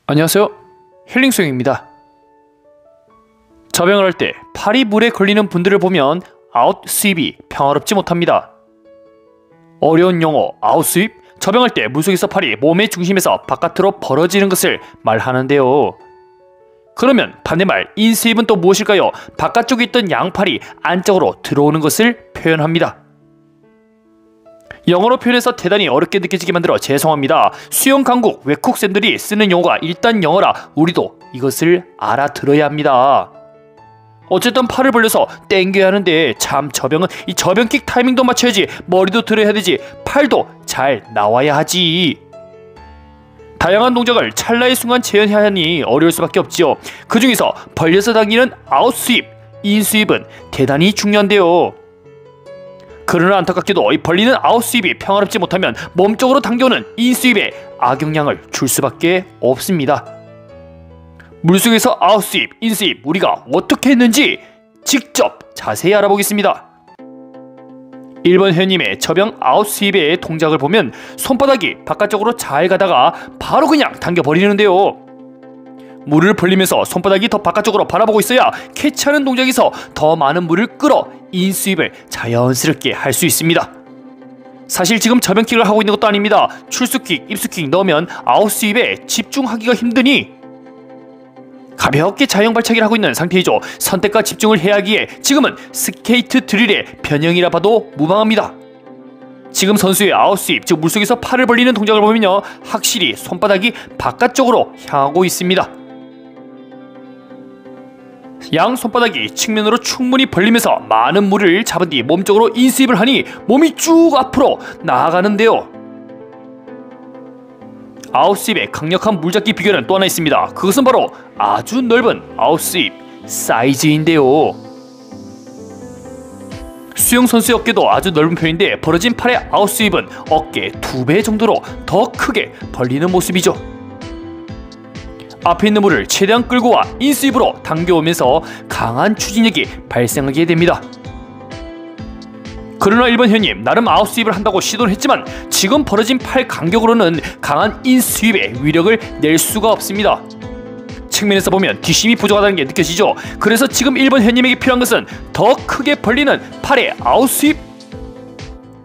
안녕하세요, 힐링수영입니다. 접영을 할 때 팔이 물에 걸리는 분들을 보면 아웃 스윕이 평화롭지 못합니다. 어려운 용어 아웃 스윕, 접영할 때 물속에서 팔이 몸의 중심에서 바깥으로 벌어지는 것을 말하는데요. 그러면 반대말 인 스윕은 또 무엇일까요? 바깥쪽에 있던 양팔이 안쪽으로 들어오는 것을 표현합니다. 영어로 표현해서 대단히 어렵게 느껴지게 만들어 죄송합니다. 수영 강국 외국생들이 쓰는 용어가 일단 영어라 우리도 이것을 알아들어야 합니다. 어쨌든 팔을 벌려서 땡겨야 하는데 참 접영은 이 접영킥 타이밍도 맞춰야지, 머리도 들어야 되지, 팔도 잘 나와야 하지. 다양한 동작을 찰나의 순간 재현해야 하니 어려울 수밖에 없지요. 그 중에서 벌려서 당기는 아웃 스윕, 인 스윕은 대단히 중요한데요. 그러나 안타깝게도 이 벌리는 아웃 스윕이 평화롭지 못하면 몸쪽으로 당겨오는 인 스윕에 악영향을 줄 수밖에 없습니다. 물속에서 아웃 스윕, 인 스윕 우리가 어떻게 했는지 직접 자세히 알아보겠습니다. 1번 회원님의 접영 아웃 스윕의 동작을 보면 손바닥이 바깥쪽으로 잘 가다가 바로 그냥 당겨버리는데요. 물을 벌리면서 손바닥이 더 바깥쪽으로 바라보고 있어야 캐치하는 동작에서 더 많은 물을 끌어 인 스윕을 자연스럽게 할 수 있습니다. 사실 지금 접영킥을 하고 있는 것도 아닙니다. 출수킥, 입수킥 넣으면 아웃 스윕에 집중하기가 힘드니 가볍게 자영 발차기를 하고 있는 상태이죠. 선택과 집중을 해야 하기에 지금은 스케이트 드릴의 변형이라 봐도 무방합니다. 지금 선수의 아웃 스윕, 즉 물속에서 팔을 벌리는 동작을 보면요, 확실히 손바닥이 바깥쪽으로 향하고 있습니다. 양 손바닥이 측면으로 충분히 벌리면서 많은 물을 잡은 뒤 몸쪽으로 인 스윕을 하니 몸이 쭉 앞으로 나아가는데요. 아웃 스윕의 강력한 물잡기 비결은 또 하나 있습니다. 그것은 바로 아주 넓은 아웃 스윕 사이즈인데요. 수영 선수의 어깨도 아주 넓은 편인데 벌어진 팔의 아웃 스윕은 어깨 2배 정도로 더 크게 벌리는 모습이죠. 앞에 있는 물을 최대한 끌고 와 인 스윕으로 당겨오면서 강한 추진력이 발생하게 됩니다. 그러나 1번 회원님, 나름 아웃 스윕을 한다고 시도를 했지만 지금 벌어진 팔 간격으로는 강한 인 스윕의 위력을 낼 수가 없습니다. 측면에서 보면 뒷심이 부족하다는 게 느껴지죠. 그래서 지금 1번 회원님에게 필요한 것은 더 크게 벌리는 팔의 아웃 스윕.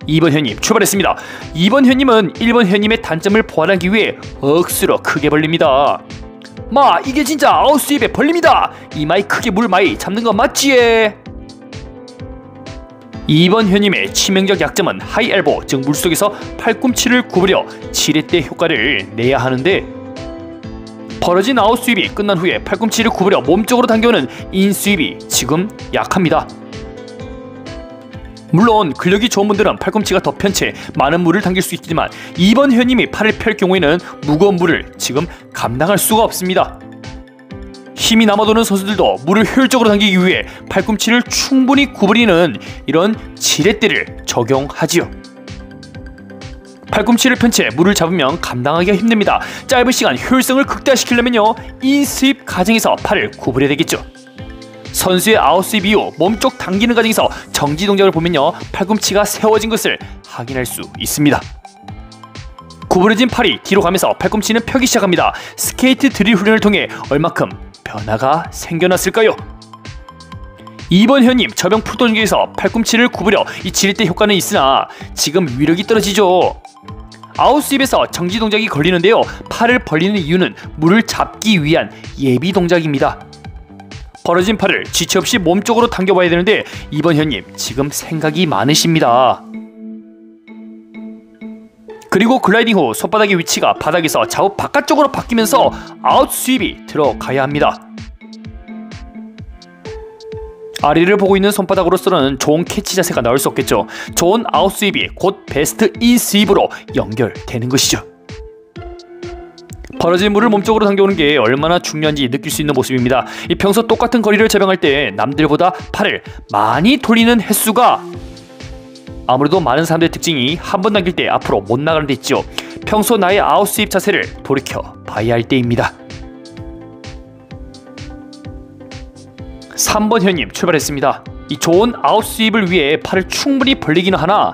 2번 회원님 출발했습니다. 2번 회원님은 1번 회원님의 단점을 보완하기 위해 억수로 크게 벌립니다. 마, 이게 진짜 아웃 스윕에 벌립니다. 이마에 크게 물 많이 잡는 거 맞지? 2번 회원님의 치명적 약점은 하이 엘보, 즉 물속에서 팔꿈치를 구부려 지렛대 효과를 내야 하는데 벌어진 아웃 스윕이 끝난 후에 팔꿈치를 구부려 몸쪽으로 당겨오는 인 스윕이 지금 약합니다. 물론 근력이 좋은 분들은 팔꿈치가 더 편 채 많은 물을 당길 수 있지만 2번 회원님이 팔을 펼 경우에는 무거운 물을 지금 감당할 수가 없습니다. 힘이 남아도는 선수들도 물을 효율적으로 당기기 위해 팔꿈치를 충분히 구부리는 이런 지렛대를 적용하지요. 팔꿈치를 편 채 물을 잡으면 감당하기가 힘듭니다. 짧은 시간 효율성을 극대화시키려면요, 인 스윕 과정에서 팔을 구부려야 되겠죠. 선수의 아웃 스윕 이후 몸쪽 당기는 과정에서 정지 동작을 보면요, 팔꿈치가 세워진 것을 확인할 수 있습니다. 구부러진 팔이 뒤로 가면서 팔꿈치는 펴기 시작합니다. 스케이트 드릴 훈련을 통해 얼마큼 변화가 생겨났을까요? 2번 회원님 접영 프로 동작에서 팔꿈치를 구부려 이 지렛대 효과는 있으나 지금 위력이 떨어지죠. 아웃 스윕에서 정지 동작이 걸리는데요, 팔을 벌리는 이유는 물을 잡기 위한 예비 동작입니다. 벌어진 팔을 지체 없이 몸쪽으로 당겨봐야 되는데 2번 회원님 지금 생각이 많으십니다. 그리고 글라이딩 후 손바닥의 위치가 바닥에서 좌우 바깥쪽으로 바뀌면서 아웃 스윕이 들어가야 합니다. 아래를 보고 있는 손바닥으로서는 좋은 캐치 자세가 나올 수 없겠죠. 좋은 아웃 스윕이 곧 베스트 인 스윕으로 연결되는 것이죠. 벌어진 물을 몸쪽으로 당겨오는 게 얼마나 중요한지 느낄 수 있는 모습입니다. 이 평소 똑같은 거리를 접영할 때 남들보다 팔을 많이 돌리는 횟수가, 아무래도 많은 사람들의 특징이 한 번 당길 때 앞으로 못 나가는 데 있죠. 평소 나의 아웃 스윕 자세를 돌이켜 봐야 할 때입니다. 3번 회원님 출발했습니다. 이 좋은 아웃 스윕을 위해 팔을 충분히 벌리기는 하나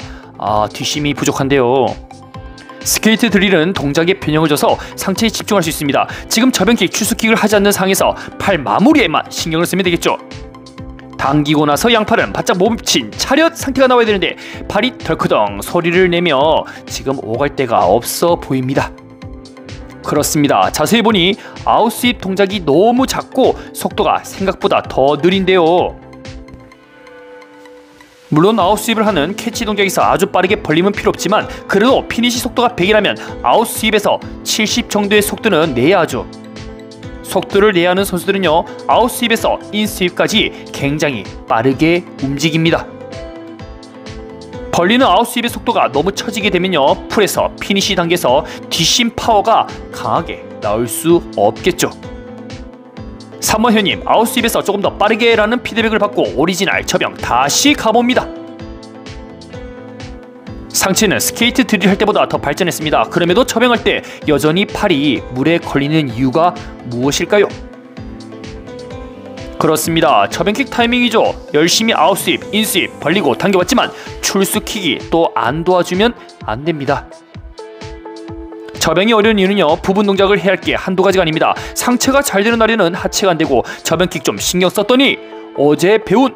뒷심이 부족한데요. 스케이트 드릴은 동작에 변형을 줘서 상체에 집중할 수 있습니다. 지금 저변킥, 출수킥을 하지 않는 상황에서 팔 마무리에만 신경을 쓰면 되겠죠. 당기고 나서 양팔은 바짝 멈춘 차렷 상태가 나와야 되는데 팔이 덜커덩 소리를 내며 지금 오갈 데가 없어 보입니다. 그렇습니다. 자세히 보니 아웃스윕 동작이 너무 작고 속도가 생각보다 더 느린데요. 물론 아웃스윕을 하는 캐치 동작에서 아주 빠르게 벌리면 필요 없지만 그래도 피니시 속도가 100이라면 아웃스윕에서 70 정도의 속도는 내야 하죠. 속도를 내야 하는 선수들은요, 아웃스윕에서 인스윕까지 굉장히 빠르게 움직입니다. 벌리는 아웃스윕의 속도가 너무 처지게 되면요, 풀에서 피니시 단계에서 뒷심 파워가 강하게 나올 수 없겠죠. 3번 회원님, 아웃스윕에서 조금 더 빠르게 라는 피드백을 받고 오리지널 저병 다시 가봅니다. 상체는 스케이트 드릴 할 때보다 더 발전했습니다. 그럼에도 저병할 때 여전히 팔이 물에 걸리는 이유가 무엇일까요? 그렇습니다. 저병킥 타이밍이죠. 열심히 아웃스윕, 인스윕 벌리고 당겨봤지만 출수킥이 또 안 도와주면 안 됩니다. 저병이 어려운 이유는요, 부분 동작을 해야 할 게 한두 가지가 아닙니다. 상체가 잘 되는 날에는 하체가 안 되고 저병킥 좀 신경 썼더니 어제 배운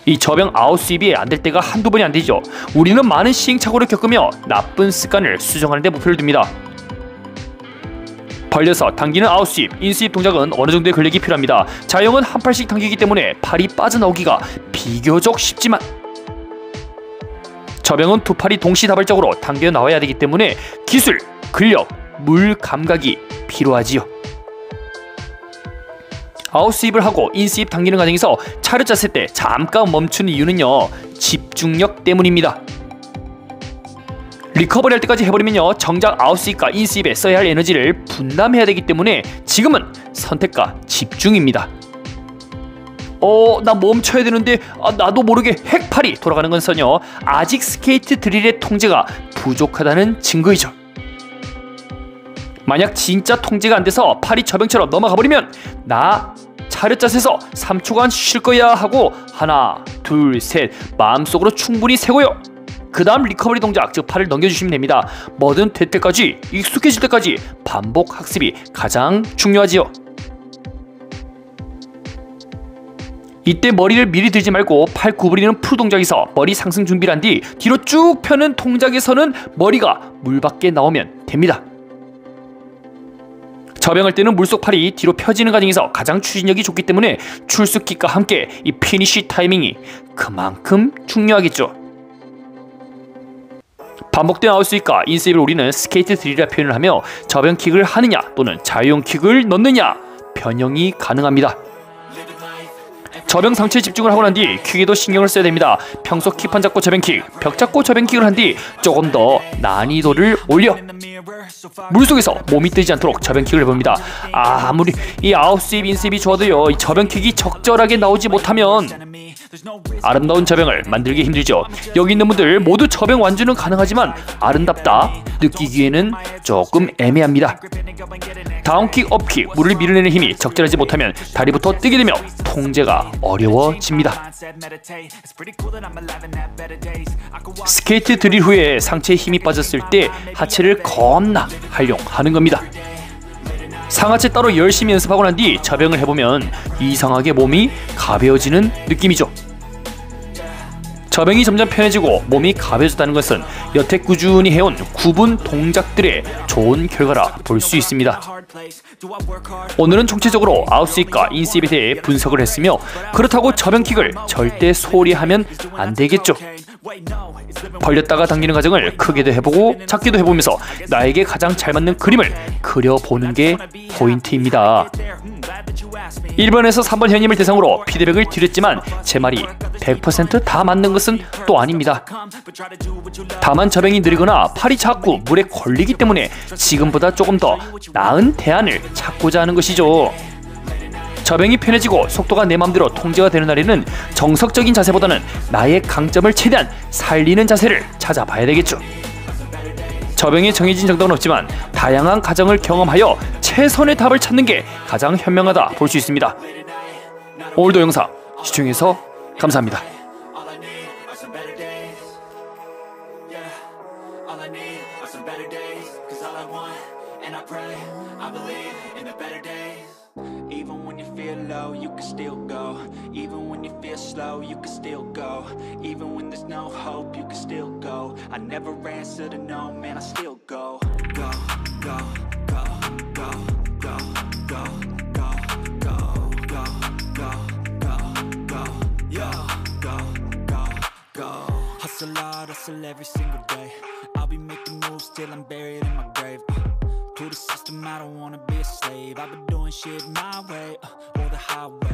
이 저병 아웃스윕이 안 될 때가 한두 번이 안 되죠. 우리는 많은 시행착오를 겪으며 나쁜 습관을 수정하는 데 목표를 둡니다. 벌려서 당기는 아웃스윕, 인스윕 동작은 어느 정도의 근력이 필요합니다. 자영은 한 팔씩 당기기 때문에 팔이 빠져나오기가 비교적 쉽지만 저병은 두 팔이 동시다발적으로 당겨 나와야 되기 때문에 기술, 근력, 물 감각이 필요하지요. 아웃스윕을 하고 인스윕 당기는 과정에서 차렷 자세 때 잠깐 멈추는 이유는요, 집중력 때문입니다. 리커버리 할 때까지 해버리면요, 정작 아웃스윕과 인스윕에 써야 할 에너지를 분담해야 되기 때문에 지금은 선택과 집중입니다. 나 멈춰야 되는데 나도 모르게 핵팔이 돌아가는 건서요, 아직 스케이트 드릴의 통제가 부족하다는 증거이죠. 만약 진짜 통제가 안 돼서 팔이 저병처럼 넘어가 버리면 나 차렷 자세에서 3초간 쉴 거야 하고 하나, 둘, 셋 마음속으로 충분히 세고요. 그 다음 리커버리 동작, 즉 팔을 넘겨주시면 됩니다. 뭐든 될 때까지, 익숙해질 때까지 반복 학습이 가장 중요하지요. 이때 머리를 미리 들지 말고 팔 구부리는 풀 동작에서 머리 상승 준비를 한 뒤 뒤로 쭉 펴는 동작에서는 머리가 물 밖에 나오면 됩니다. 저병할 때는 물속 팔이 뒤로 펴지는 과정에서 가장 추진력이 좋기 때문에 출수킥과 함께 이 피니시 타이밍이 그만큼 중요하겠죠. 반복된 아웃스윕과 인스윕을 우리는 스케이트 드릴이라 표현을 하며 저병킥을 하느냐 또는 자유형 킥을 넣느냐 변형이 가능합니다. 저병 상체에 집중을 하고 난 뒤 킥에도 신경을 써야 됩니다. 평소 킥판 잡고 저병킥, 벽 잡고 저병킥을 한 뒤 조금 더 난이도를 올려 물속에서 몸이 뜨지 않도록 저병킥을 해봅니다. 아무리 이 아웃스윕, 인스윕이 좋아도요, 이 저병킥이 적절하게 나오지 못하면 아름다운 저병을 만들기 힘들죠. 여기 있는 분들 모두 저병 완주는 가능하지만 아름답다 느끼기에는 조금 애매합니다. 다운킥, 업킥, 물을 밀어내는 힘이 적절하지 못하면 다리부터 뜨게 되며 통제가 어려워집니다. 스케이트 드릴 후에 상체에 힘이 빠졌을 때 하체를 겁나 활용하는 겁니다. 상하체 따로 열심히 연습하고 난 뒤 저병을 해보면 이상하게 몸이 가벼워지는 느낌이죠. 저병이 점점 편해지고 몸이 가벼워졌다는 것은 여태 꾸준히 해온 구분 동작들의 좋은 결과라 볼 수 있습니다. 오늘은 총체적으로 아웃스윕과 인스윕에 대해 분석을 했으며 그렇다고 저병킥을 절대 소홀히 하면 안 되겠죠. 벌렸다가 당기는 과정을 크게도 해보고 작게도 해보면서 나에게 가장 잘 맞는 그림을 그려보는 게 포인트입니다. 1번에서 3번 회원님을 대상으로 피드백을 드렸지만 제 말이 100% 다 맞는 것은 또 아닙니다. 다만 저병이 느리거나 팔이 자꾸 물에 걸리기 때문에 지금보다 조금 더 나은 대안을 찾고자 하는 것이죠. 저병이 편해지고 속도가 내 맘대로 통제가 되는 날에는 정석적인 자세보다는 나의 강점을 최대한 살리는 자세를 찾아봐야 되겠죠. 저병에 정해진 정답은 없지만 다양한 가정을 경험하여 최선의 답을 찾는 게 가장 현명하다 볼 수 있습니다. 오늘도 영상 시청해서 감사합니다. pray, I believe in the better days. Even when you feel low, you can still go. Even when you feel slow, you can still go. Even when there's no hope, you can still go. I never answer to no, man, I still go. Go, go, go, go, go, go, go, go, go, go, go, go, yo, go, go, go. Hustle hard, hustle every single day. I'll be making moves till I'm buried in my grave. To the system, I don't wanna be a slave. I've been doing shit my way, or the highway.